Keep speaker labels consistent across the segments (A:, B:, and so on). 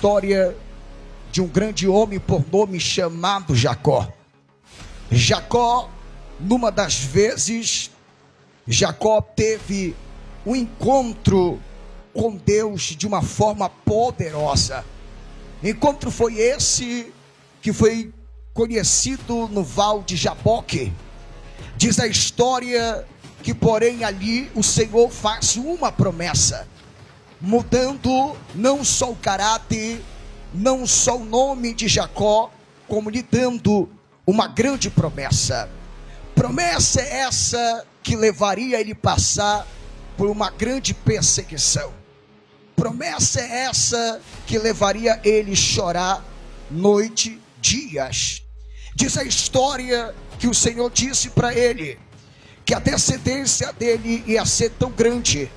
A: história de um grande homem por nome chamado Jacó. Jacó, numa das vezes, Jacó teve um encontro com Deus de uma forma poderosa. Encontro foi esse que foi conhecido no Val de Jaboque. Diz a história que, porém, ali o Senhor faz uma promessa, mudando não só o caráter, não só o nome de Jacó, como lhe dando uma grande promessa. Promessa essa que levaria ele passar por uma grande perseguição. Promessa essa que levaria ele chorar noite, dias. Diz a história que o Senhor disse para ele que a descendência dele ia ser tão grande,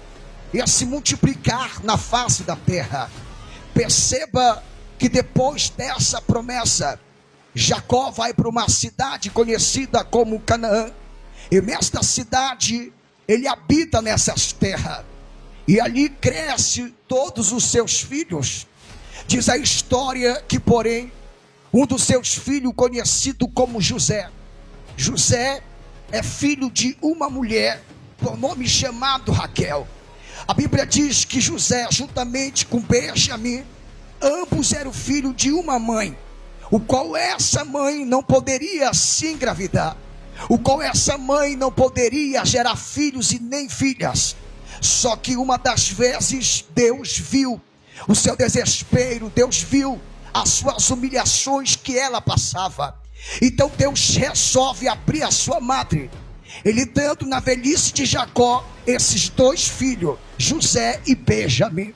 A: ia se multiplicar na face da terra. Perceba que depois dessa promessa, Jacó vai para uma cidade conhecida como Canaã, e nesta cidade ele habita nessas terras, e ali cresce todos os seus filhos. Diz a história que, porém, um dos seus filhos, conhecido como José é filho de uma mulher por nome chamado Raquel. A Bíblia diz que José, juntamente com Benjamim, ambos eram filhos de uma mãe, o qual essa mãe não poderia se engravidar, o qual essa mãe não poderia gerar filhos e nem filhas. Só que uma das vezes Deus viu o seu desespero, Deus viu as suas humilhações que ela passava. Então Deus resolve abrir a sua madre, ele dando na velhice de Jacó esses dois filhos, José e Benjamim.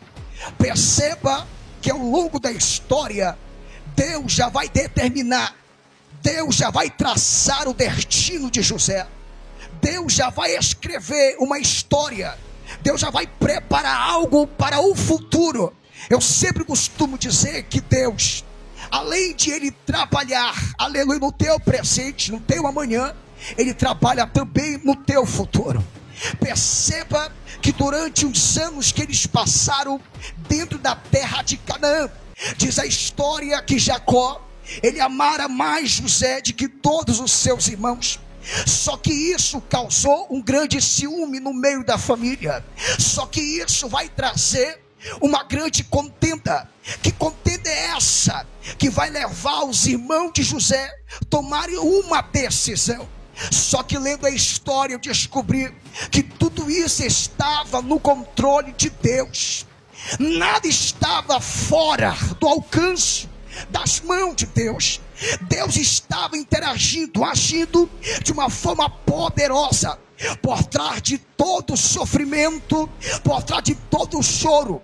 A: Perceba que ao longo da história, Deus já vai determinar, Deus já vai traçar o destino de José, Deus já vai escrever uma história, Deus já vai preparar algo para o futuro. Eu sempre costumo dizer que Deus, além de Ele trabalhar, aleluia, no teu presente, no teu amanhã, Ele trabalha também no teu futuro. Perceba que durante os anos que eles passaram dentro da terra de Canaã, diz a história que Jacó, ele amara mais José do que todos os seus irmãos. Só que isso causou um grande ciúme no meio da família. Só que isso vai trazer uma grande contenda. Que contenda é essa que vai levar os irmãos de José a tomarem uma decisão? Só que lendo a história eu descobri que tudo isso estava no controle de Deus. Nada estava fora do alcance das mãos de Deus. Deus estava interagindo, agindo de uma forma poderosa. Por trás de todo sofrimento, por trás de todo choro,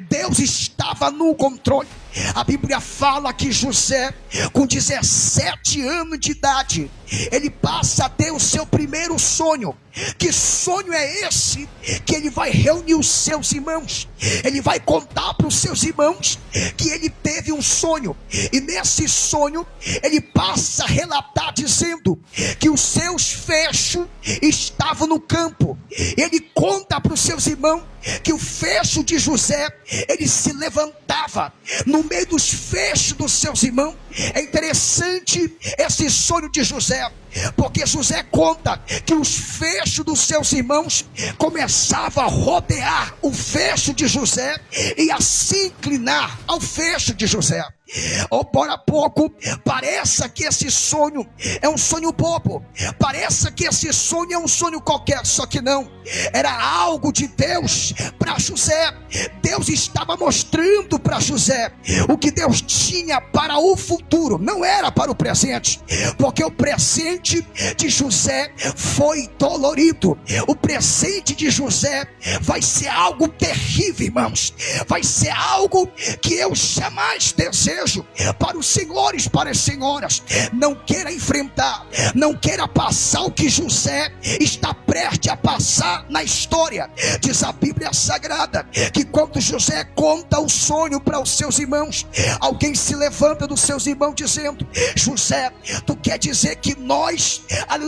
A: Deus estava no controle. A Bíblia fala que José, com 17 anos de idade, ele passa a ter o seu primeiro sonho. Que sonho é esse? Que ele vai reunir os seus irmãos, ele vai contar para os seus irmãos que ele teve um sonho. E nesse sonho ele passa a relatar dizendo que os seus fechos estavam no campo. Ele conta para os seus irmãos que o fecho de José, ele se levantava no meio dos fechos dos seus irmãos. É interessante esse sonho de José, porque José conta que os fechos dos seus irmãos começavam a rodear o fecho de José e a se inclinar ao fecho de José. Ou por a pouco, parece que esse sonho é um sonho bobo, parece que esse sonho é um sonho qualquer, só que não, era algo de Deus para José. Deus estava mostrando para José o que Deus tinha para o futuro, não era para o presente, porque o presente de José foi dolorido. O presente de José vai ser algo terrível, irmãos, vai ser algo que eu jamais desejo desejo para os senhores, para as senhoras. Não queira enfrentar, não queira passar o que José está prestes a passar na história. Diz a Bíblia Sagrada que quando José conta o sonho para os seus irmãos, alguém se levanta dos seus irmãos dizendo: José, tu quer dizer que nós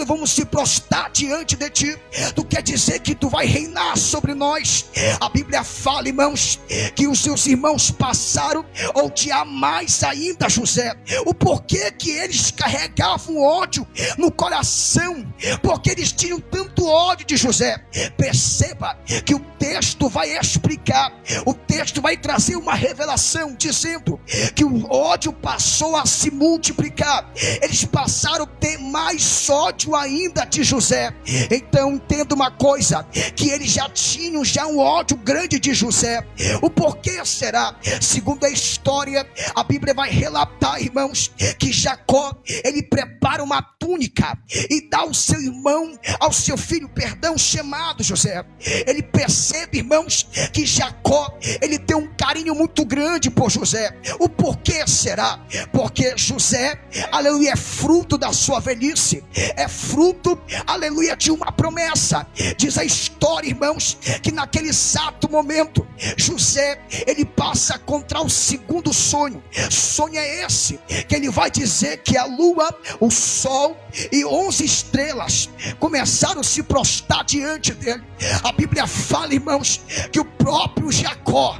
A: vamos se prostrar diante de ti? Tu quer dizer que tu vai reinar sobre nós? A Bíblia fala, irmãos, que os seus irmãos passaram a odiar mais ainda José. O porquê que eles carregavam ódio no coração? Porque eles tinham tanto ódio de José. Perceba que o texto vai explicar, o texto vai trazer uma revelação dizendo que o ódio passou a se multiplicar. Eles passaram a ter mais ódio ainda de José. Então entenda uma coisa, que eles já tinham um ódio grande de José. O porquê será? Segundo a história, a Bíblia vai relatar, irmãos, que Jacó, ele prepara uma túnica e dá ao seu irmão, ao seu filho, chamado José. Ele percebe, irmãos, que Jacó, ele tem um carinho muito grande por José. O porquê será? Porque José, aleluia, é fruto da sua velhice, é fruto, aleluia, de uma promessa. Diz a história, irmãos, que naquele exato momento, José, ele passa a contar o segundo sonho. Sonho é esse, que ele vai dizer que a lua, o sol e 11 estrelas começaram a se prostrar diante dele. A Bíblia fala, irmãos, que o próprio Jacó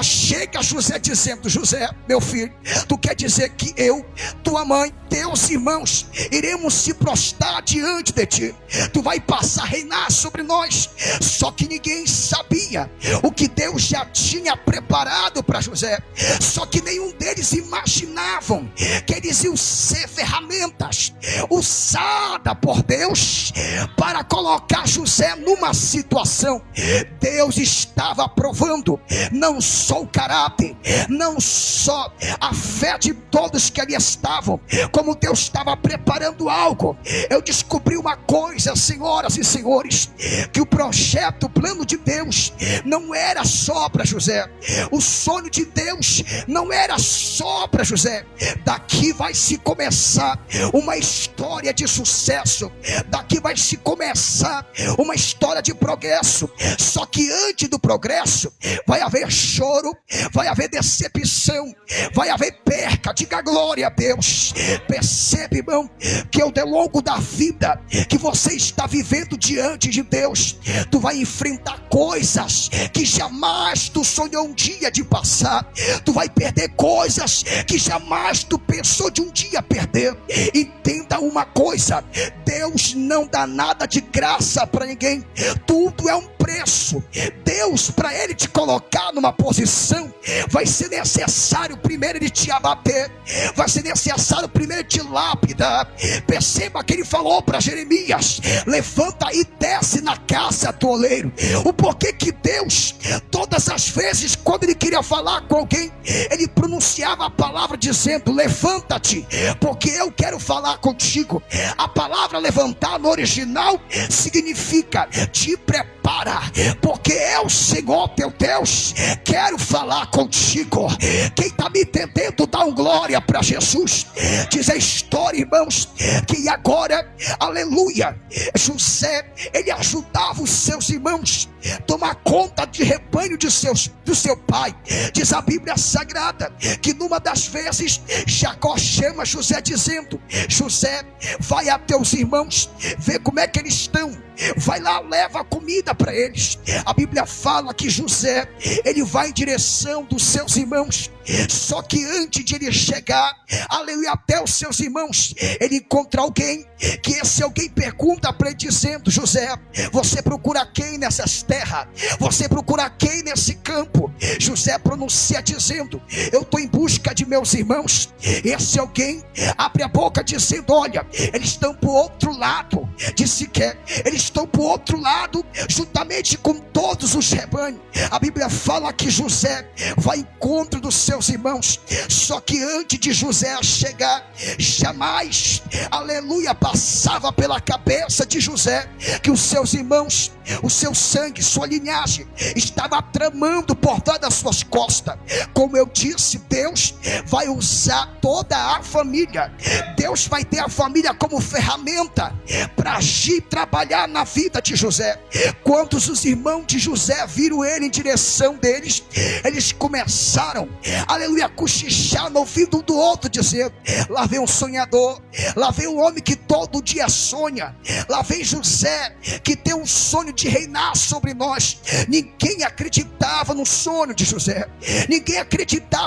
A: chega a José dizendo: José, meu filho, tu quer dizer que eu, tua mãe, teus irmãos iremos se prostrar diante de ti? Tu vai passar a reinar sobre nós. Só que ninguém sabia o que Deus já tinha preparado para José. Só que nenhum deles imaginavam que eles iam ser ferramentas usadas por Deus para colocar José numa situação. Deus estava provando não só o caráter, não só a fé de todos que ali estavam, como Deus estava preparando algo. Eu descobri uma coisa, senhoras e senhores, que o projeto, o plano de Deus não era só para José. O sonho de Deus não era só para José. Daqui vai se começar uma história de sucesso, daqui vai se começar uma história de progresso. Só que antes do progresso vai haver choro, vai haver decepção, vai haver perca. Diga glória a Deus. Percebe, irmão, que ao longo da vida que você está vivendo diante de Deus, tu vai enfrentar coisas que jamais tu sonhou um dia de passar. Tu vai perder coisas que jamais tu pensou de um dia perder. Entenda uma coisa: Deus não dá nada de graça para ninguém. Tudo é um preço. Deus, para ele te colocar numa posição, vai ser necessário primeiro ele te abater, vai ser necessário primeiro te lapidar. Perceba que ele falou para Jeremias: levanta e desce na casa do oleiro. O porquê que Deus, todas as vezes quando ele queria falar com alguém, ele pronunciava a palavra dizendo: levanta-te, porque eu quero falar contigo. A palavra levantar no original significa te prepara, porque eu, Senhor teu Deus, quero falar contigo. Quem está me entendendo, dá um glória para Jesus. Diz a história, irmãos, que agora, aleluia, José, ele ajudava os seus irmãos a tomar conta de rebanho do seu pai. Diz a Bíblia Sagrada que numa das vezes Jacó chama José dizendo: José, vai a teus irmãos, vê como é que eles estão, vai lá, leva comida para eles. A Bíblia fala que José, ele vai em direção dos seus irmãos. Só que antes de ele chegar, aleluia, até os seus irmãos, ele encontra alguém, que esse alguém pergunta para ele dizendo: José, você procura quem nessas terras? Você procura quem nesse campo? José pronuncia dizendo: eu estou em busca de meus irmãos. Esse alguém abre a boca dizendo: olha, olha, eles estão para o outro lado de Siquém, eles estão para o outro lado, juntamente com todos os rebanhos. A Bíblia fala que José vai ao encontro dos seus irmãos, só que antes de José chegar, jamais, aleluia, passava pela cabeça de José que os seus irmãos, o seu sangue, sua linhagem, estava tramando por trás das suas costas. Como eu disse, Deus vai usar toda a família. Deus vai ter a família como ferramenta para agir, trabalhar na vida de José. Quando os irmãos de José viram ele em direção deles, eles começaram, aleluia, a cochichar no ouvido um do outro, dizendo: lá vem um sonhador, lá vem um homem que todo dia sonha, lá vem José que tem um sonho de reinar sobre nós. Ninguém acreditava no sonho de José, ninguém acreditava